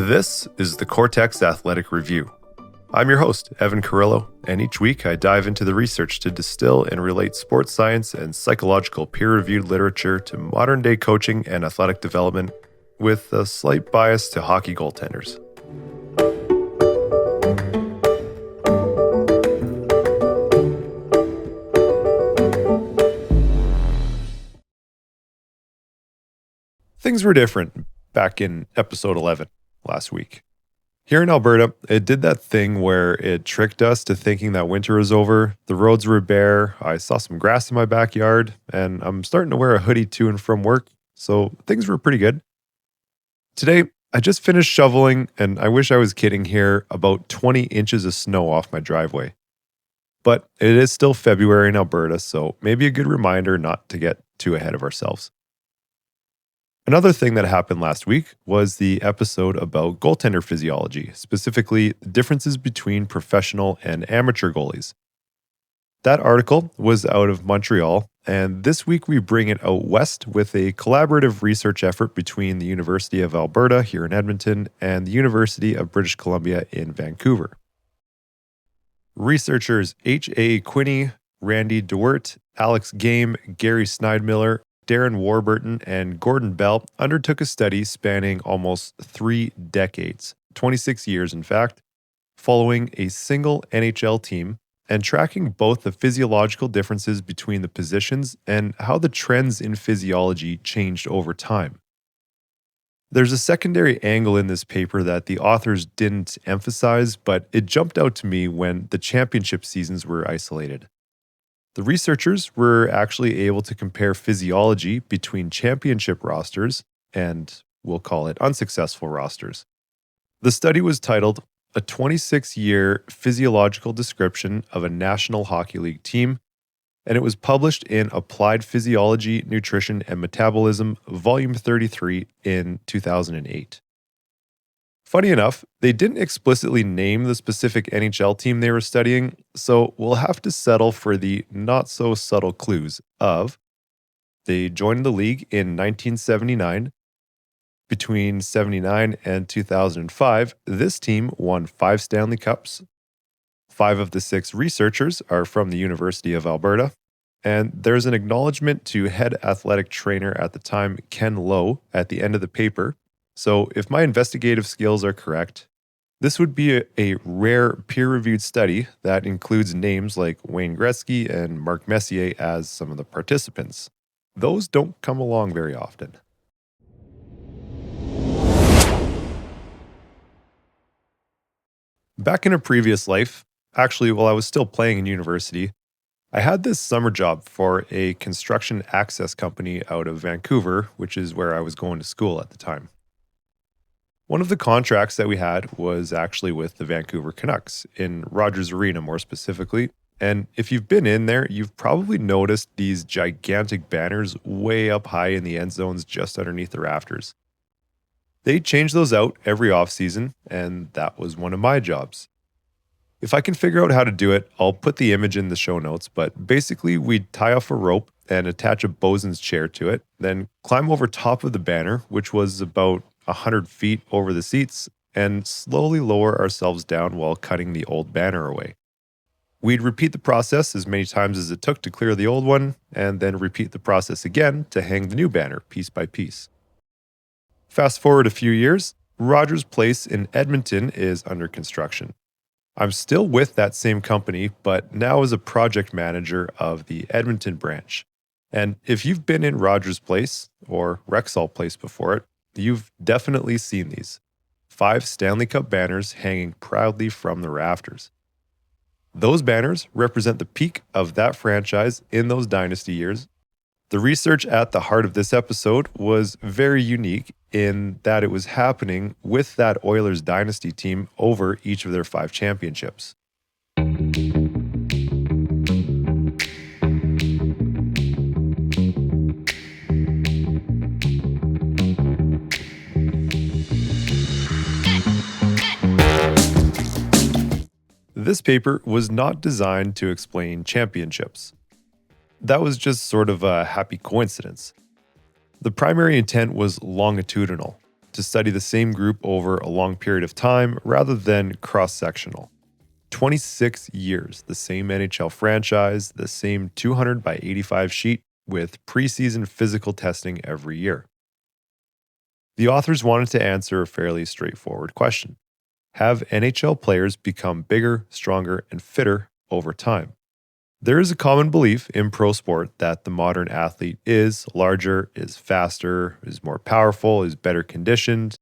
This is the Coretex Athletic Review. I'm your host, Evan Carrillo, and each week I dive into the research to distill and relate sports science and psychological peer-reviewed literature to modern-day coaching and athletic development with a slight bias to hockey goaltenders. Things were different back in episode 11 last week. Here in Alberta, it did that thing where it tricked us to thinking that winter was over, the roads were bare, I saw some grass in my backyard, and I'm starting to wear a hoodie to and from work, so things were pretty good. Today, I just finished shoveling, and I wish I was kidding here, about 20 inches of snow off my driveway. But it is still February in Alberta, so maybe a good reminder not to get too ahead of ourselves. Another thing that happened last week was the episode about goaltender physiology, specifically the differences between professional and amateur goalies. That article was out of Montreal, and this week we bring it out west with a collaborative research effort between the University of Alberta here in Edmonton and the University of British Columbia in Vancouver. Researchers H.A. Quinney, Randy DeWert, Alex Game, Gary Sneidmiller, Darren Warburton, and Gordon Bell undertook a study spanning almost 3 decades, 26 years in fact, following a single NHL team and tracking both the physiological differences between the positions and how the trends in physiology changed over time. There's a secondary angle in this paper that the authors didn't emphasize, but it jumped out to me when the championship seasons were isolated. The researchers were actually able to compare physiology between championship rosters and, we'll call it, unsuccessful rosters. The study was titled A 26-Year Physiological Description of a National Hockey League Team, and it was published in Applied Physiology, Nutrition, and Metabolism, Volume 33 in 2008. Funny enough, they didn't explicitly name the specific NHL team they were studying, so we'll have to settle for the not-so-subtle clues of they joined the league in 1979. Between 79 and 2005, this team won 5 Stanley Cups. 5 of the 6 researchers are from the University of Alberta, and there's an acknowledgement to head athletic trainer at the time, Ken Lowe, at the end of the paper. So if my investigative skills are correct, this would be a rare peer-reviewed study that includes names like Wayne Gretzky and Mark Messier as some of the participants. Those don't come along very often. Back in a previous life, actually while I was still playing in university, I had this summer job for a construction access company out of Vancouver, which is where I was going to school at the time. One of the contracts that we had was actually with the Vancouver Canucks, in Rogers Arena more specifically. And if you've been in there, you've probably noticed these gigantic banners way up high in the end zones just underneath the rafters. They change those out every offseason, and that was one of my jobs. If I can figure out how to do it, I'll put the image in the show notes, but basically we'd tie off a rope and attach a bosun's chair to it, then climb over top of the banner, which was about 100 feet over the seats, and slowly lower ourselves down while cutting the old banner away. We'd repeat the process as many times as it took to clear the old one, and then repeat the process again to hang the new banner piece by piece. Fast forward a few years, Rogers Place in Edmonton is under construction. I'm still with that same company, but now as a project manager of the Edmonton branch. And if you've been in Rogers Place, or Rexall Place before it, you've definitely seen these 5 Stanley Cup banners hanging proudly from the rafters. Those banners represent the peak of that franchise in those Dynasty years. The research at the heart of this episode was very unique in that it was happening with that Oilers Dynasty team over each of their 5 championships. This paper was not designed to explain championships. That was just sort of a happy coincidence. The primary intent was longitudinal, to study the same group over a long period of time rather than cross-sectional. 26 years, the same NHL franchise, the same 200 by 85 sheet with preseason physical testing every year. The authors wanted to answer a fairly straightforward question. Have NHL players become bigger, stronger, and fitter over time? There is a common belief in pro sport that the modern athlete is larger, is faster, is more powerful, is better conditioned.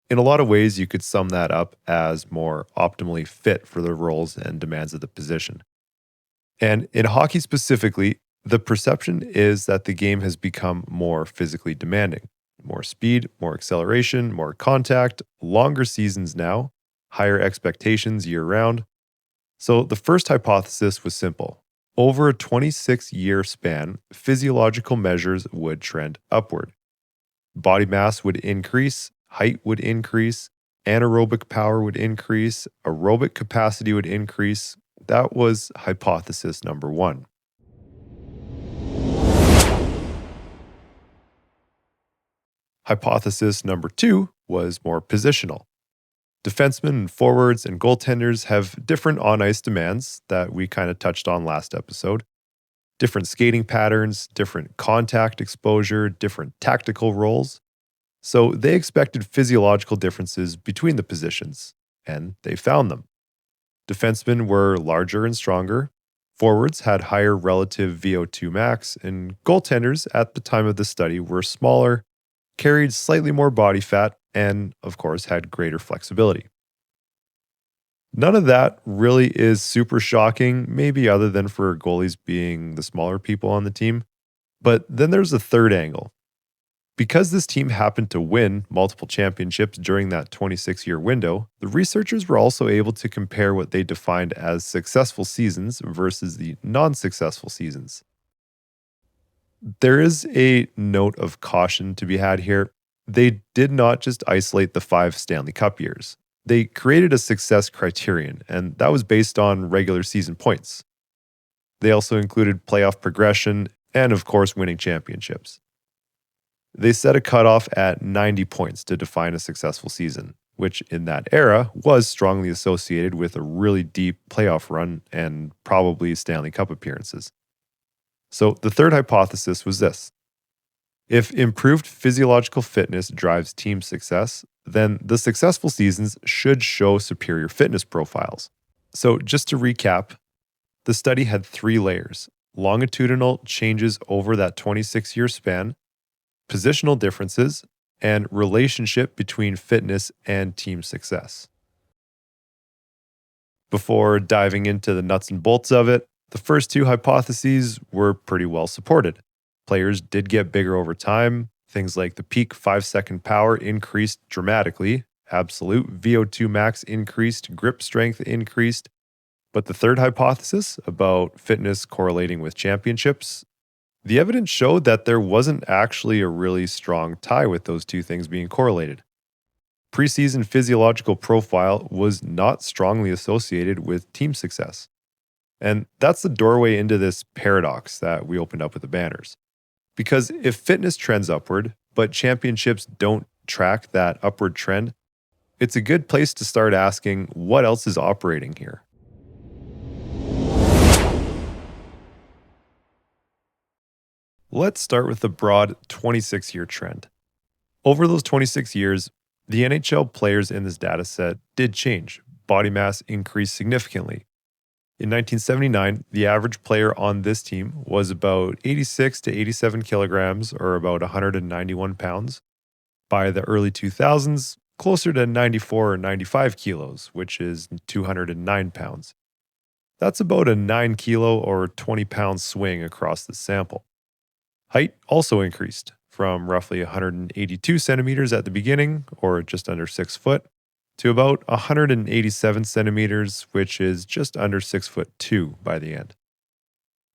In a lot of ways, you could sum that up as more optimally fit for the roles and demands of the position. And in hockey specifically, the perception is that the game has become more physically demanding. More speed, more acceleration, more contact, longer seasons now, higher expectations year-round. So the first hypothesis was simple. Over a 26-year span, physiological measures would trend upward. Body mass would increase, height would increase, anaerobic power would increase, aerobic capacity would increase. That was hypothesis number one. Hypothesis number two was more positional. Defensemen and forwards and goaltenders have different on-ice demands that we kind of touched on last episode. Different skating patterns, different contact exposure, different tactical roles. So they expected physiological differences between the positions, and they found them. Defensemen were larger and stronger, forwards had higher relative VO2 max, and goaltenders at the time of the study were smaller, carried slightly more body fat, and of course had greater flexibility. None of that really is super shocking, maybe other than for goalies being the smaller people on the team. But then there's a third angle. Because this team happened to win multiple championships during that 26-year window, the researchers were also able to compare what they defined as successful seasons versus the non-successful seasons. There is a note of caution to be had here. They did not just isolate the 5 Stanley Cup years. They created a success criterion, and that was based on regular season points. They also included playoff progression and, of course, winning championships. They set a cutoff at 90 points to define a successful season, which in that era was strongly associated with a really deep playoff run and probably Stanley Cup appearances. So the third hypothesis was this. If improved physiological fitness drives team success, then the successful seasons should show superior fitness profiles. So just to recap, the study had 3 layers: longitudinal changes over that 26-year span, positional differences, and relationship between fitness and team success. Before diving into the nuts and bolts of it, the first 2 hypotheses were pretty well supported. Players did get bigger over time. Things like the peak 5-second power increased dramatically. Absolute VO2 max increased, grip strength increased. But the third hypothesis about fitness correlating with championships, the evidence showed that there wasn't actually a really strong tie with those 2 things being correlated. Preseason physiological profile was not strongly associated with team success. And that's the doorway into this paradox that we opened up with the banners. Because if fitness trends upward, but championships don't track that upward trend, it's a good place to start asking what else is operating here. Let's start with the broad 26-year trend. Over those 26 years, the NHL players in this dataset did change. Body mass increased significantly. In 1979, the average player on this team was about 86 to 87 kilograms, or about 191 pounds. By the early 2000s, closer to 94 or 95 kilos, which is 209 pounds. That's about a 9 kilo or 20 pound swing across the sample. Height also increased from roughly 182 centimeters at the beginning, or just under 6 foot, to about 187 centimeters, which is just under 6'2" by the end.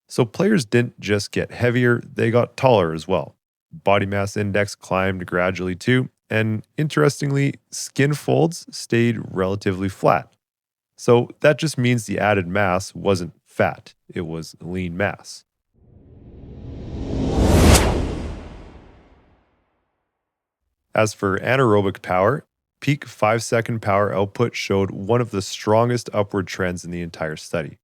So players didn't just get heavier, they got taller as well. Body mass index climbed gradually too, and interestingly, skin folds stayed relatively flat. So that just means the added mass wasn't fat, it was lean mass. As for anaerobic power, peak 5-second power output showed one of the strongest upward trends in the entire study.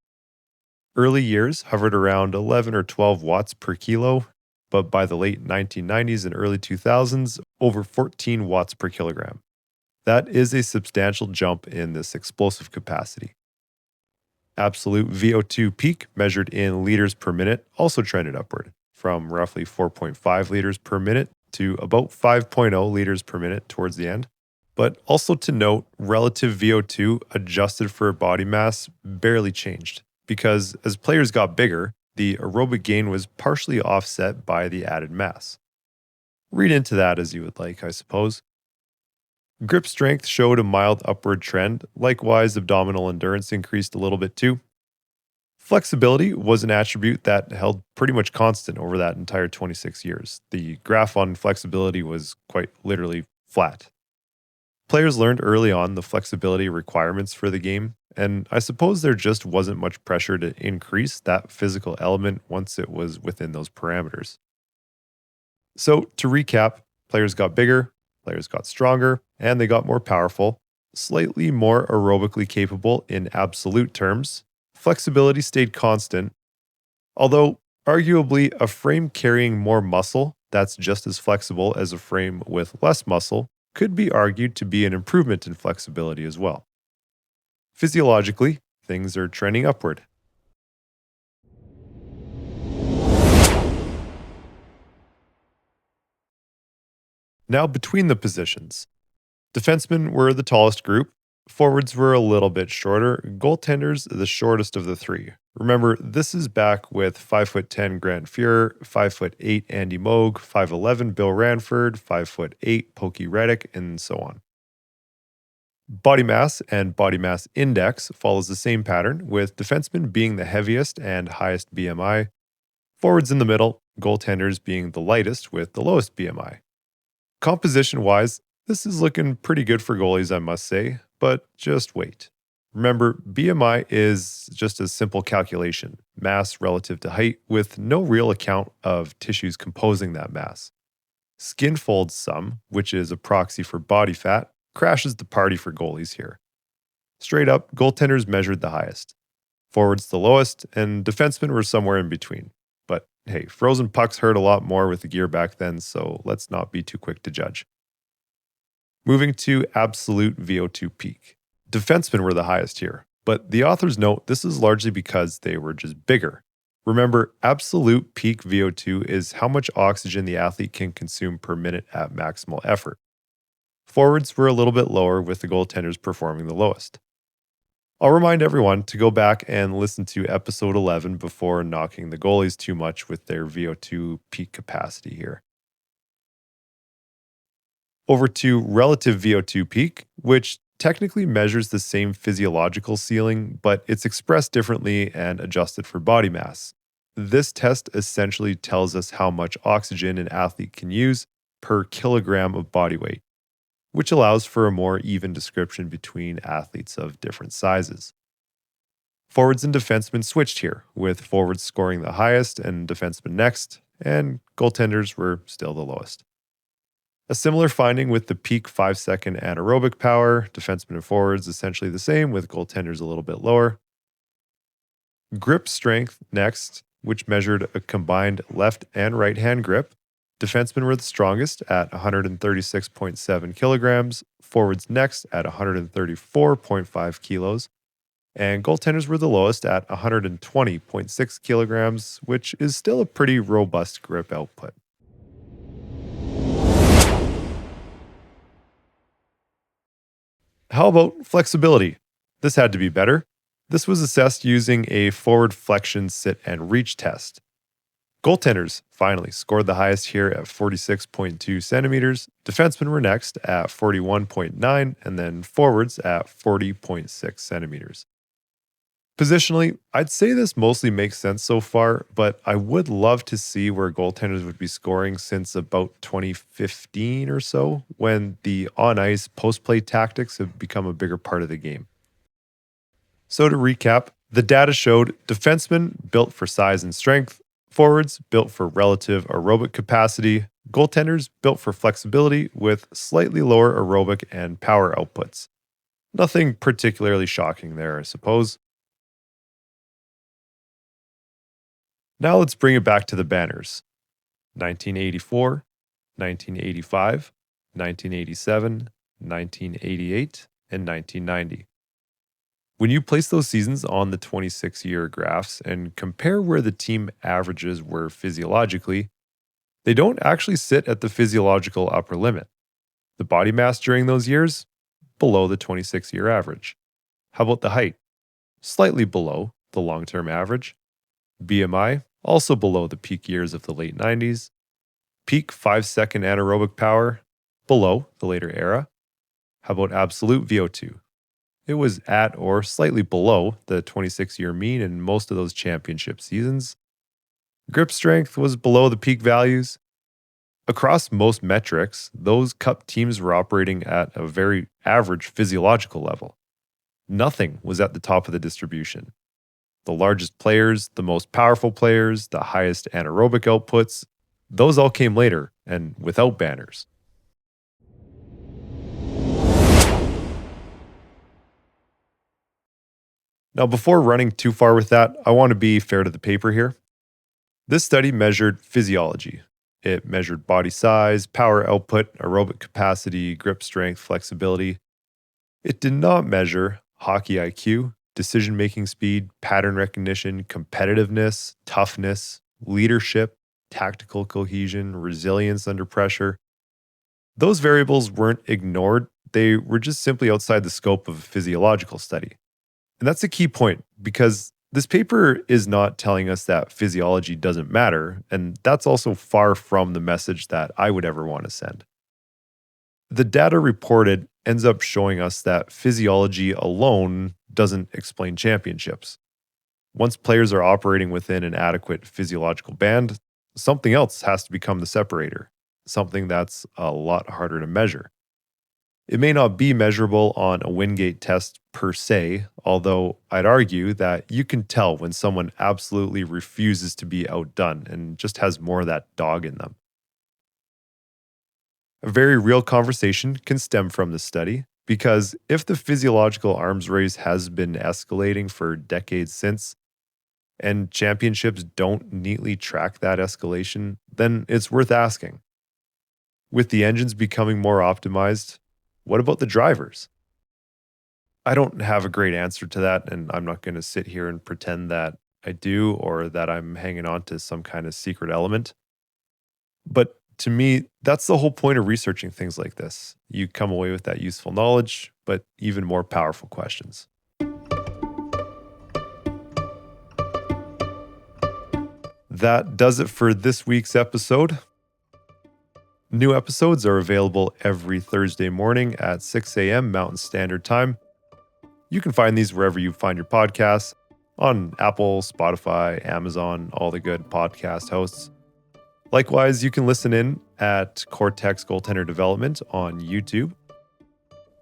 Early years hovered around 11 or 12 watts per kilo, but by the late 1990s and early 2000s, over 14 watts per kilogram. That is a substantial jump in this explosive capacity. Absolute VO2 peak, measured in liters per minute, also trended upward, from roughly 4.5 liters per minute to about 5.0 liters per minute towards the end. But also to note, relative VO2 adjusted for body mass barely changed, because as players got bigger, the aerobic gain was partially offset by the added mass. Read into that as you would like, I suppose. Grip strength showed a mild upward trend. Likewise, abdominal endurance increased a little bit too. Flexibility was an attribute that held pretty much constant over that entire 26 years. The graph on flexibility was quite literally flat. Players learned early on the flexibility requirements for the game, and I suppose there just wasn't much pressure to increase that physical element once it was within those parameters. So, to recap, players got bigger, players got stronger, and they got more powerful, slightly more aerobically capable in absolute terms. Flexibility stayed constant, although arguably a frame carrying more muscle that's just as flexible as a frame with less muscle could be argued to be an improvement in flexibility as well. Physiologically, things are trending upward. Now, between the positions. Defensemen were the tallest group, forwards were a little bit shorter, goaltenders the shortest of the three. Remember, this is back with 5'10" Grant Fuhrer, 5'8" Andy Moog, 5'11" Bill Ranford, 5'8" Pokey Reddick, and so on. Body mass and body mass index follows the same pattern, with defensemen being the heaviest and highest BMI, forwards in the middle, goaltenders being the lightest with the lowest BMI. Composition-wise, this is looking pretty good for goalies, I must say, but just wait. Remember, BMI is just a simple calculation, mass relative to height, with no real account of tissues composing that mass. Skin fold sum, which is a proxy for body fat, crashes the party for goalies here. Straight up, goaltenders measured the highest, forwards the lowest, and defensemen were somewhere in between. But hey, frozen pucks hurt a lot more with the gear back then, so let's not be too quick to judge. Moving to absolute VO2 peak. Defensemen were the highest here, but the authors note this is largely because they were just bigger. Remember, absolute peak VO2 is how much oxygen the athlete can consume per minute at maximal effort. Forwards were a little bit lower, with the goaltenders performing the lowest. I'll remind everyone to go back and listen to episode 11 before knocking the goalies too much with their VO2 peak capacity here. Over to relative VO2 peak, which technically measures the same physiological ceiling, but it's expressed differently and adjusted for body mass. This test essentially tells us how much oxygen an athlete can use per kilogram of body weight, which allows for a more even description between athletes of different sizes. Forwards and defensemen switched here, with forwards scoring the highest and defensemen next, and goaltenders were still the lowest. A similar finding with the peak 5-second anaerobic power, defensemen and forwards essentially the same, with goaltenders a little bit lower. Grip strength next, which measured a combined left and right hand grip. Defensemen were the strongest at 136.7 kilograms, forwards next at 134.5 kilos, and goaltenders were the lowest at 120.6 kilograms, which is still a pretty robust grip output. How about flexibility? This had to be better. This was assessed using a forward flexion, sit, and reach test. Goaltenders finally scored the highest here at 46.2 centimeters. Defensemen were next at 41.9, and then forwards at 40.6 centimeters. Positionally, I'd say this mostly makes sense so far, but I would love to see where goaltenders would be scoring since about 2015 or so, when the on-ice post-play tactics have become a bigger part of the game. So to recap, the data showed defensemen built for size and strength, Forwards built for relative aerobic capacity, goaltenders built for flexibility with slightly lower aerobic and power outputs. Nothing particularly shocking there, I suppose. Now let's bring it back to the banners. 1984, 1985, 1987, 1988, and 1990. When you place those seasons on the 26-year graphs and compare where the team averages were physiologically, they don't actually sit at the physiological upper limit. The body mass during those years, below the 26-year average. How about the height? Slightly below the long-term average. BMI, also below the peak years of the late 90s. Peak 5-second anaerobic power, below the later era. How about absolute VO2? It was at or slightly below the 26-year mean in most of those championship seasons. Grip strength was below the peak values. Across most metrics, those cup teams were operating at a very average physiological level. Nothing was at the top of the distribution. The largest players, the most powerful players, the highest anaerobic outputs, those all came later and without banners. Now, before running too far with that, I want to be fair to the paper here. This study measured physiology. It measured body size, power output, aerobic capacity, grip strength, flexibility. It did not measure hockey IQ, decision-making speed, pattern recognition, competitiveness, toughness, leadership, tactical cohesion, resilience under pressure. Those variables weren't ignored, they were just simply outside the scope of a physiological study. And that's a key point because this paper is not telling us that physiology doesn't matter, and that's also far from the message that I would ever want to send. The data reported ends up showing us that physiology alone doesn't explain championships. Once players are operating within an adequate physiological band, something else has to become the separator, something that's a lot harder to measure. It may not be measurable on a Wingate test per se, although I'd argue that you can tell when someone absolutely refuses to be outdone and just has more of that dog in them. A very real conversation can stem from this study, because if the physiological arms race has been escalating for decades since, and championships don't neatly track that escalation, then it's worth asking. With the engines becoming more optimized, what about the drivers? I don't have a great answer to that, and I'm not going to sit here and pretend that I do or that I'm hanging on to some kind of secret element. But to me, that's the whole point of researching things like this. You come away with that useful knowledge, but even more powerful questions. That does it for this week's episode. New episodes are available every Thursday morning at 6 a.m. Mountain Standard Time. You can find these wherever you find your podcasts, on Apple, Spotify, Amazon, all the good podcast hosts. Likewise, you can listen in at Coretex Goaltender Development on YouTube.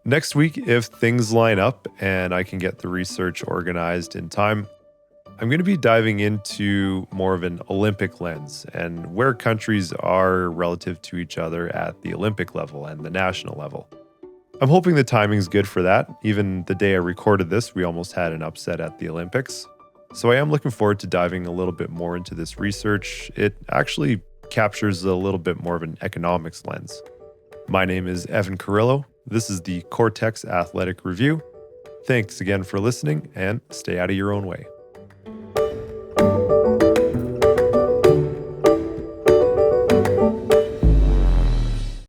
Next week, if things line up and I can get the research organized in time, I'm going to be diving into more of an Olympic lens and where countries are relative to each other at the Olympic level and the national level. I'm hoping the timing's good for that. Even the day I recorded this, we almost had an upset at the Olympics. So I am looking forward to diving a little bit more into this research. It actually captures a little bit more of an economics lens. My name is Evan Carrillo. This is the Coretex Athletic Review. Thanks again for listening, and stay out of your own way.